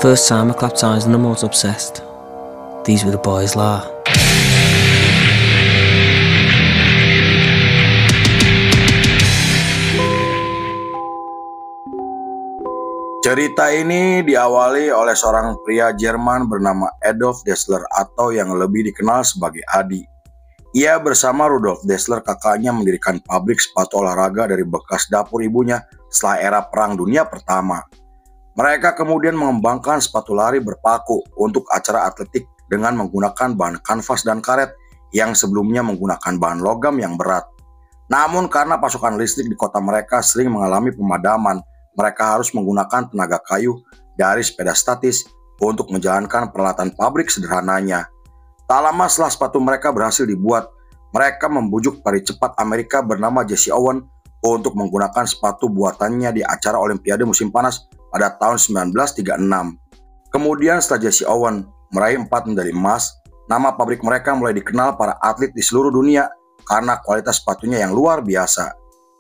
First time I clapped eyes and the most obsessed. These were the boys lah. Cerita ini diawali oleh seorang pria Jerman bernama Adolf Dassler atau yang lebih dikenal sebagai Adi. Ia bersama Rudolf Dassler kakaknya mendirikan pabrik sepatu olahraga dari bekas dapur ibunya setelah era Perang Dunia Pertama. Mereka kemudian mengembangkan sepatu lari berpaku untuk acara atletik dengan menggunakan bahan kanvas dan karet yang sebelumnya menggunakan bahan logam yang berat. Namun karena pasokan listrik di kota mereka sering mengalami pemadaman, mereka harus menggunakan tenaga kayu dari sepeda statis untuk menjalankan peralatan pabrik sederhananya. Tak lama setelah sepatu mereka berhasil dibuat, mereka membujuk pari cepat Amerika bernama Jesse Owens untuk menggunakan sepatu buatannya di acara Olimpiade musim panas pada tahun 1936. Kemudian setelah Jesse Owens meraih 4 medali emas, nama pabrik mereka mulai dikenal para atlet di seluruh dunia karena kualitas sepatunya yang luar biasa.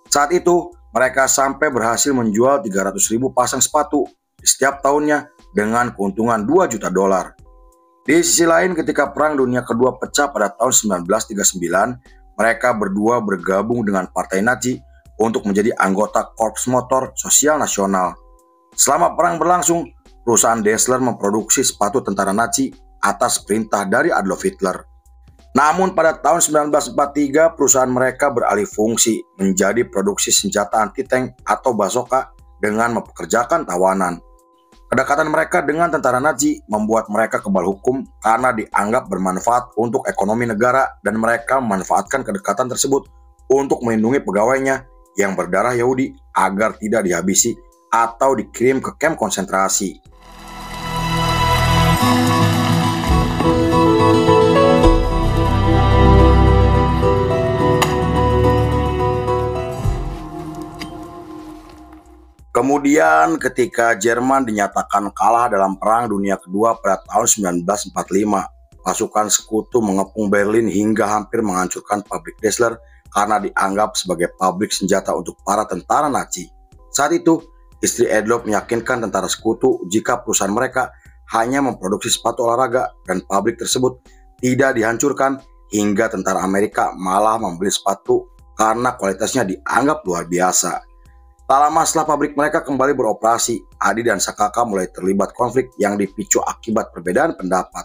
Saat itu, mereka sampai berhasil menjual 300.000 pasang sepatu di setiap tahunnya dengan keuntungan $2 juta. Di sisi lain, ketika Perang Dunia Kedua pecah pada tahun 1939, mereka berdua bergabung dengan Partai Nazi untuk menjadi anggota Korps Motor Sosial Nasional. Selama perang berlangsung, perusahaan Dassler memproduksi sepatu tentara Nazi atas perintah dari Adolf Hitler. Namun pada tahun 1943 perusahaan mereka beralih fungsi menjadi produksi senjata anti-tank atau bazooka dengan mempekerjakan tawanan. Kedekatan mereka dengan tentara Nazi membuat mereka kebal hukum karena dianggap bermanfaat untuk ekonomi negara dan mereka memanfaatkan kedekatan tersebut untuk melindungi pegawainya yang berdarah Yahudi agar tidak dihabisi atau dikirim ke kamp konsentrasi. Kemudian ketika Jerman dinyatakan kalah dalam Perang Dunia Kedua pada tahun 1945, pasukan sekutu mengepung Berlin hingga hampir menghancurkan pabrik Dassler karena dianggap sebagai pabrik senjata untuk para tentara Nazi. Saat itu, istri Adolf meyakinkan tentara sekutu jika perusahaan mereka hanya memproduksi sepatu olahraga dan pabrik tersebut tidak dihancurkan hingga tentara Amerika malah membeli sepatu karena kualitasnya dianggap luar biasa. Tak lama setelah pabrik mereka kembali beroperasi, Adi dan Sakaka mulai terlibat konflik yang dipicu akibat perbedaan pendapat.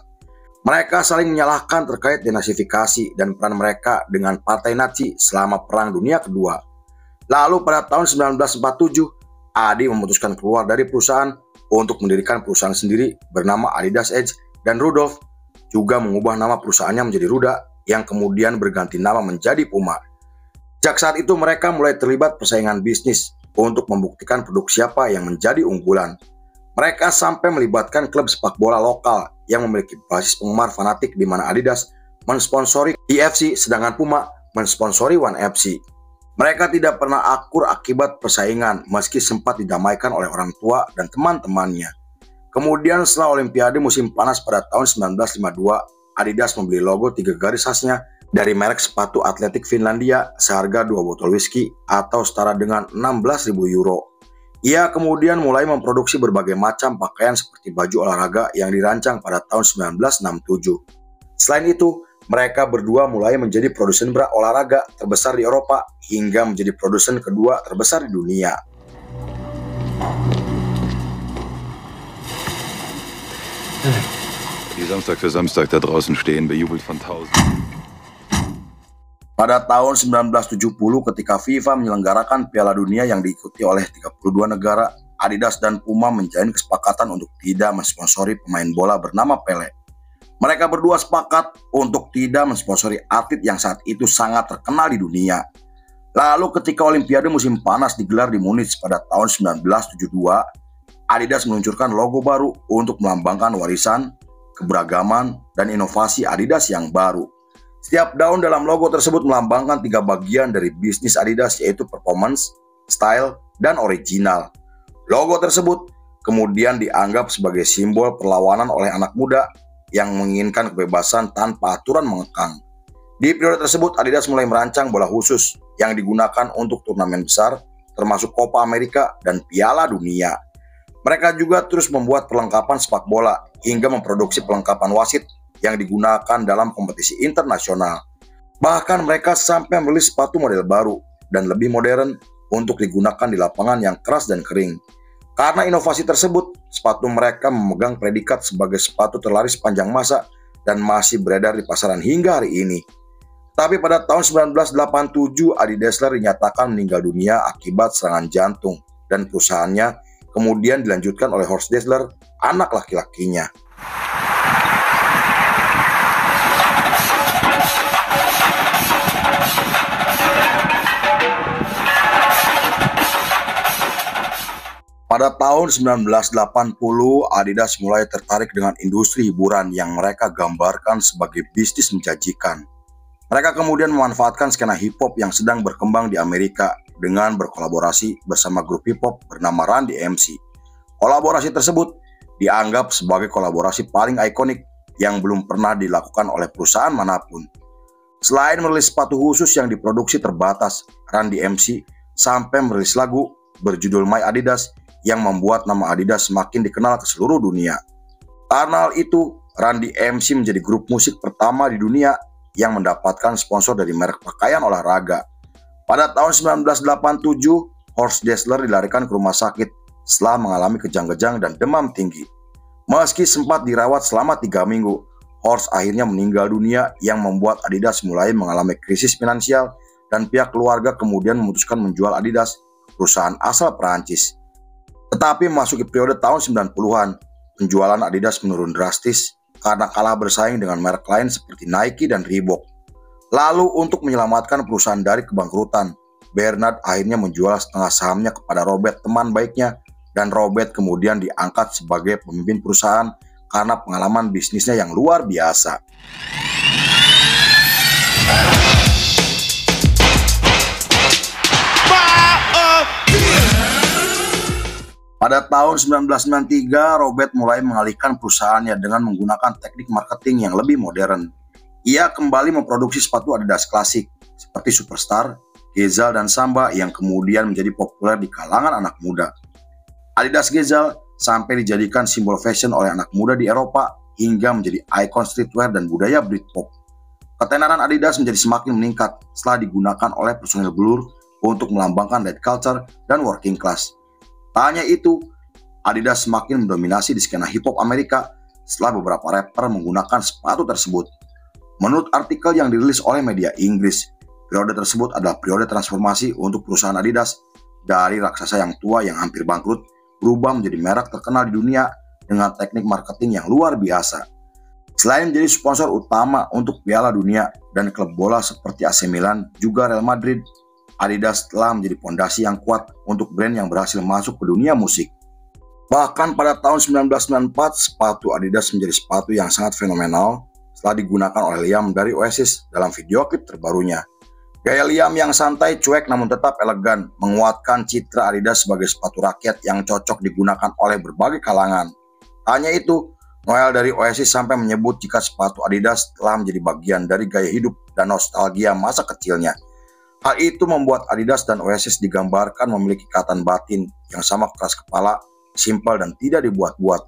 Mereka saling menyalahkan terkait denasifikasi dan peran mereka dengan Partai Nazi selama Perang Dunia Kedua. Lalu pada tahun 1947, Adi memutuskan keluar dari perusahaan untuk mendirikan perusahaan sendiri bernama Adidas Edge dan Rudolf juga mengubah nama perusahaannya menjadi Ruda yang kemudian berganti nama menjadi Puma. Sejak saat itu mereka mulai terlibat persaingan bisnis untuk membuktikan produk siapa yang menjadi unggulan. Mereka sampai melibatkan klub sepak bola lokal yang memiliki basis penggemar fanatik di mana Adidas mensponsori IFC sedangkan Puma mensponsori One FC. Mereka tidak pernah akur akibat persaingan meski sempat didamaikan oleh orang tua dan teman-temannya. Kemudian setelah Olimpiade musim panas pada tahun 1952, Adidas membeli logo 3 garis khasnya dari merek sepatu atletik Finlandia seharga 2 botol whisky atau setara dengan 16.000 euro. Ia kemudian mulai memproduksi berbagai macam pakaian seperti baju olahraga yang dirancang pada tahun 1967. Selain itu, mereka berdua mulai menjadi produsen bra olahraga terbesar di Eropa hingga menjadi produsen kedua terbesar di dunia. Die Samstag für Samstag da draußen stehen, bejubelt von Tausenden. Pada tahun 1970 ketika FIFA menyelenggarakan Piala Dunia yang diikuti oleh 32 negara, Adidas dan Puma menjalin kesepakatan untuk tidak mensponsori pemain bola bernama Pele. Mereka berdua sepakat untuk tidak mensponsori atlet yang saat itu sangat terkenal di dunia. Lalu ketika Olimpiade musim panas digelar di Munich pada tahun 1972, Adidas meluncurkan logo baru untuk melambangkan warisan, keberagaman, dan inovasi Adidas yang baru. Setiap daun dalam logo tersebut melambangkan 3 bagian dari bisnis Adidas yaitu performance, style, dan original. Logo tersebut kemudian dianggap sebagai simbol perlawanan oleh anak muda yang menginginkan kebebasan tanpa aturan mengekang. Di periode tersebut Adidas mulai merancang bola khusus yang digunakan untuk turnamen besar termasuk Copa America dan Piala Dunia. Mereka juga terus membuat perlengkapan sepak bola hingga memproduksi perlengkapan wasit yang digunakan dalam kompetisi internasional. Bahkan mereka sampai merilis sepatu model baru dan lebih modern untuk digunakan di lapangan yang keras dan kering. Karena inovasi tersebut, sepatu mereka memegang predikat sebagai sepatu terlaris sepanjang masa dan masih beredar di pasaran hingga hari ini. Tapi pada tahun 1987, Adi Dassler dinyatakan meninggal dunia akibat serangan jantung dan perusahaannya kemudian dilanjutkan oleh Horst Dassler, anak laki-lakinya. Pada tahun 1980, Adidas mulai tertarik dengan industri hiburan yang mereka gambarkan sebagai bisnis menjanjikan. Mereka kemudian memanfaatkan skena hip-hop yang sedang berkembang di Amerika dengan berkolaborasi bersama grup hip-hop bernama Run DMC. Kolaborasi tersebut dianggap sebagai kolaborasi paling ikonik yang belum pernah dilakukan oleh perusahaan manapun. Selain merilis sepatu khusus yang diproduksi terbatas, Run DMC sampai merilis lagu berjudul My Adidas yang membuat nama Adidas semakin dikenal ke seluruh dunia. Karena hal itu, Run DMC menjadi grup musik pertama di dunia yang mendapatkan sponsor dari merek pakaian olahraga. Pada tahun 1987, Horst Dassler dilarikan ke rumah sakit setelah mengalami kejang-kejang dan demam tinggi. Meski sempat dirawat selama 3 minggu, Horst akhirnya meninggal dunia yang membuat Adidas mulai mengalami krisis finansial dan pihak keluarga kemudian memutuskan menjual Adidas ke perusahaan asal Perancis. Tetapi memasuki periode tahun 90-an, penjualan Adidas menurun drastis karena kalah bersaing dengan merek lain seperti Nike dan Reebok. Lalu untuk menyelamatkan perusahaan dari kebangkrutan, Bernard akhirnya menjual setengah sahamnya kepada Robert, teman baiknya, dan Robert kemudian diangkat sebagai pemimpin perusahaan karena pengalaman bisnisnya yang luar biasa. Pada tahun 1993, Robert mulai mengalihkan perusahaannya dengan menggunakan teknik marketing yang lebih modern. Ia kembali memproduksi sepatu Adidas klasik seperti Superstar, Gazelle, dan Samba yang kemudian menjadi populer di kalangan anak muda. Adidas Gazelle sampai dijadikan simbol fashion oleh anak muda di Eropa hingga menjadi ikon streetwear dan budaya Britpop. Ketenaran Adidas menjadi semakin meningkat setelah digunakan oleh personil Blur untuk melambangkan red culture dan working class. Tak hanya itu, Adidas semakin mendominasi di skena hip-hop Amerika setelah beberapa rapper menggunakan sepatu tersebut. Menurut artikel yang dirilis oleh media Inggris, periode tersebut adalah periode transformasi untuk perusahaan Adidas dari raksasa yang tua yang hampir bangkrut berubah menjadi merek terkenal di dunia dengan teknik marketing yang luar biasa. Selain menjadi sponsor utama untuk Piala Dunia dan klub bola seperti AC Milan, juga Real Madrid, Adidas telah menjadi fondasi yang kuat untuk brand yang berhasil masuk ke dunia musik. Bahkan pada tahun 1994, sepatu Adidas menjadi sepatu yang sangat fenomenal setelah digunakan oleh Liam dari Oasis dalam video klip terbarunya. Gaya Liam yang santai, cuek namun tetap elegan menguatkan citra Adidas sebagai sepatu rakyat yang cocok digunakan oleh berbagai kalangan. Hanya itu, Noel dari Oasis sampai menyebut jika sepatu Adidas telah menjadi bagian dari gaya hidup dan nostalgia masa kecilnya. Hal itu membuat Adidas dan Oasis digambarkan memiliki ikatan batin yang sama keras kepala, simpel dan tidak dibuat-buat.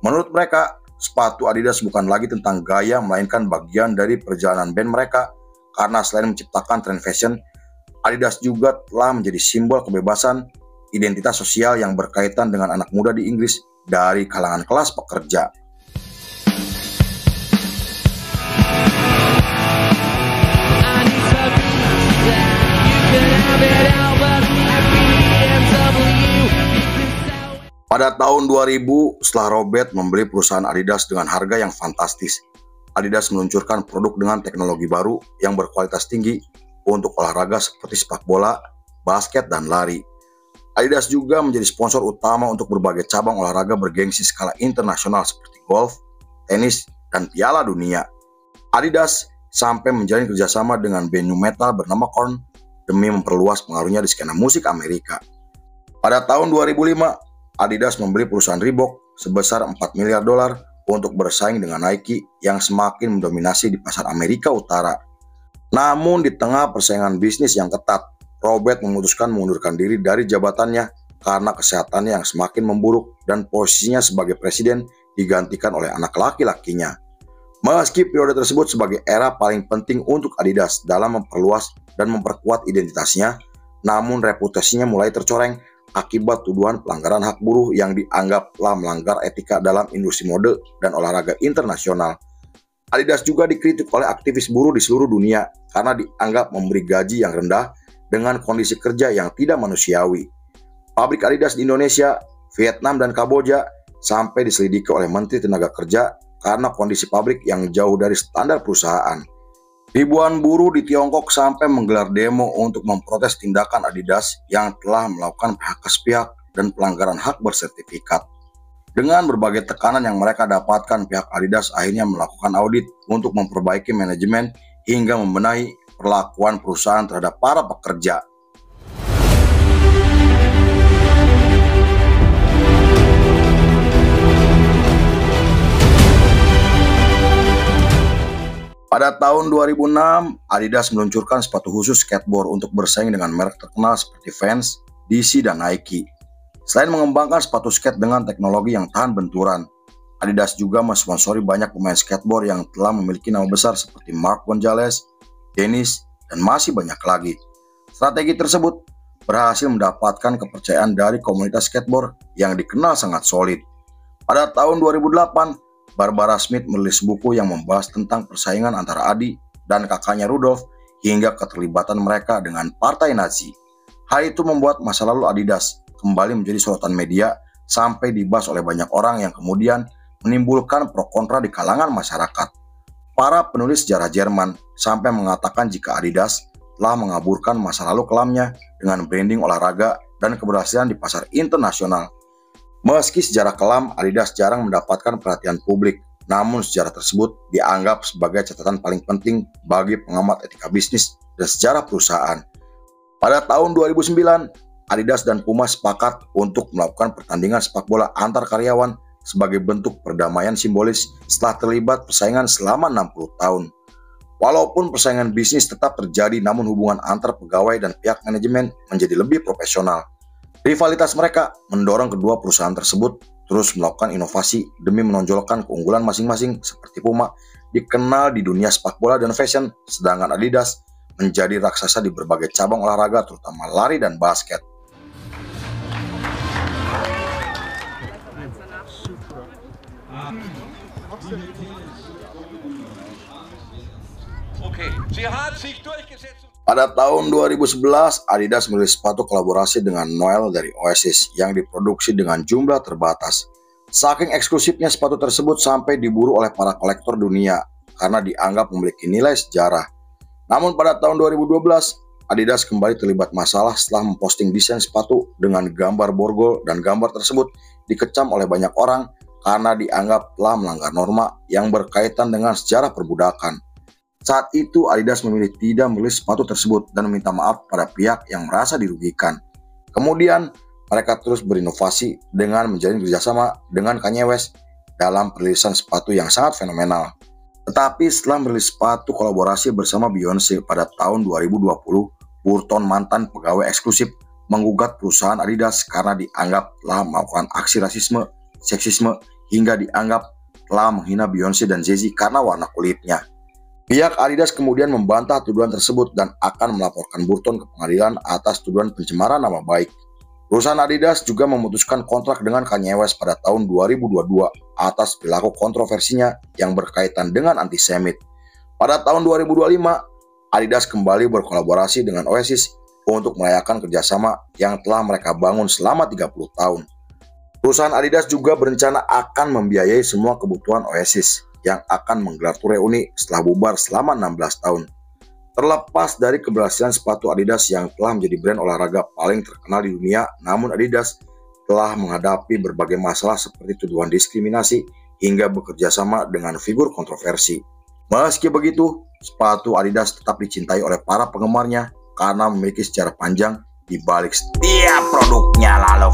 Menurut mereka, sepatu Adidas bukan lagi tentang gaya melainkan bagian dari perjalanan band mereka, karena selain menciptakan tren fashion, Adidas juga telah menjadi simbol kebebasan, identitas sosial yang berkaitan dengan anak muda di Inggris dari kalangan kelas pekerja. Pada tahun 2000, setelah Robert membeli perusahaan Adidas dengan harga yang fantastis, Adidas meluncurkan produk dengan teknologi baru yang berkualitas tinggi untuk olahraga seperti sepak bola, basket, dan lari. Adidas juga menjadi sponsor utama untuk berbagai cabang olahraga bergengsi skala internasional seperti golf, tenis, dan Piala Dunia. Adidas sampai menjalin kerjasama dengan band nu metal bernama Korn demi memperluas pengaruhnya di skena musik Amerika. Pada tahun 2005, Adidas membeli perusahaan Reebok sebesar $4 miliar untuk bersaing dengan Nike yang semakin mendominasi di pasar Amerika Utara. Namun di tengah persaingan bisnis yang ketat, Robert memutuskan mengundurkan diri dari jabatannya karena kesehatannya yang semakin memburuk dan posisinya sebagai presiden digantikan oleh anak laki-lakinya. Meski periode tersebut sebagai era paling penting untuk Adidas dalam memperluas dan memperkuat identitasnya, namun reputasinya mulai tercoreng akibat tuduhan pelanggaran hak buruh yang dianggap telah melanggar etika dalam industri mode dan olahraga internasional. Adidas juga dikritik oleh aktivis buruh di seluruh dunia karena dianggap memberi gaji yang rendah dengan kondisi kerja yang tidak manusiawi. Pabrik Adidas di Indonesia, Vietnam, dan Kamboja sampai diselidiki oleh Menteri Tenaga Kerja karena kondisi pabrik yang jauh dari standar perusahaan. Ribuan buruh di Tiongkok sampai menggelar demo untuk memprotes tindakan Adidas yang telah melakukan PHK sepihak dan pelanggaran hak bersertifikat. Dengan berbagai tekanan yang mereka dapatkan, pihak Adidas akhirnya melakukan audit untuk memperbaiki manajemen hingga membenahi perlakuan perusahaan terhadap para pekerja. Pada tahun 2006, Adidas meluncurkan sepatu khusus skateboard untuk bersaing dengan merek terkenal seperti Vans, DC, dan Nike. Selain mengembangkan sepatu skate dengan teknologi yang tahan benturan, Adidas juga mensponsori banyak pemain skateboard yang telah memiliki nama besar seperti Mark Gonzalez, Dennis, dan masih banyak lagi. Strategi tersebut berhasil mendapatkan kepercayaan dari komunitas skateboard yang dikenal sangat solid. Pada tahun 2008, Barbara Smith merilis buku yang membahas tentang persaingan antara Adi dan kakaknya Rudolf hingga keterlibatan mereka dengan partai Nazi. Hal itu membuat masa lalu Adidas kembali menjadi sorotan media sampai dibahas oleh banyak orang yang kemudian menimbulkan pro kontra di kalangan masyarakat. Para penulis sejarah Jerman sampai mengatakan jika Adidas telah mengaburkan masa lalu kelamnya dengan branding olahraga dan keberhasilan di pasar internasional. Meski sejarah kelam Adidas jarang mendapatkan perhatian publik, namun sejarah tersebut dianggap sebagai catatan paling penting bagi pengamat etika bisnis dan sejarah perusahaan. Pada tahun 2009, Adidas dan Puma sepakat untuk melakukan pertandingan sepak bola antar karyawan sebagai bentuk perdamaian simbolis setelah terlibat persaingan selama 60 tahun. Walaupun persaingan bisnis tetap terjadi, namun hubungan antar pegawai dan pihak manajemen menjadi lebih profesional. Rivalitas mereka mendorong kedua perusahaan tersebut terus melakukan inovasi demi menonjolkan keunggulan masing-masing. Seperti Puma dikenal di dunia sepak bola dan fashion, sedangkan Adidas menjadi raksasa di berbagai cabang olahraga terutama lari dan basket. Pada tahun 2011, Adidas merilis sepatu kolaborasi dengan Noel dari Oasis yang diproduksi dengan jumlah terbatas. Saking eksklusifnya sepatu tersebut sampai diburu oleh para kolektor dunia karena dianggap memiliki nilai sejarah. Namun pada tahun 2012, Adidas kembali terlibat masalah setelah memposting desain sepatu dengan gambar borgol, dan gambar tersebut dikecam oleh banyak orang karena dianggap telah melanggar norma yang berkaitan dengan sejarah perbudakan. Saat itu Adidas memilih tidak merilis sepatu tersebut dan meminta maaf pada pihak yang merasa dirugikan. Kemudian mereka terus berinovasi dengan menjalin kerjasama dengan Kanye West dalam perilisan sepatu yang sangat fenomenal. Tetapi setelah merilis sepatu kolaborasi bersama Beyoncé pada tahun 2020, Burton, mantan pegawai eksklusif, menggugat perusahaan Adidas karena dianggap telah melakukan aksi rasisme, seksisme, hingga dianggap telah menghina Beyoncé dan Jay-Z karena warna kulitnya. Pihak Adidas kemudian membantah tuduhan tersebut dan akan melaporkan Burton ke pengadilan atas tuduhan pencemaran nama baik. Perusahaan Adidas juga memutuskan kontrak dengan Kanye West pada tahun 2022 atas perilaku kontroversinya yang berkaitan dengan antisemit. Pada tahun 2025, Adidas kembali berkolaborasi dengan Oasis untuk merayakan kerjasama yang telah mereka bangun selama 30 tahun. Perusahaan Adidas juga berencana akan membiayai semua kebutuhan Oasis yang akan menggelar tur reuni setelah bubar selama 16 tahun. Terlepas dari keberhasilan sepatu Adidas yang telah menjadi brand olahraga paling terkenal di dunia, namun Adidas telah menghadapi berbagai masalah seperti tuduhan diskriminasi hingga bekerja sama dengan figur kontroversi. Meski begitu, sepatu Adidas tetap dicintai oleh para penggemarnya karena memiliki sejarah panjang di balik setiap produknya. Lalu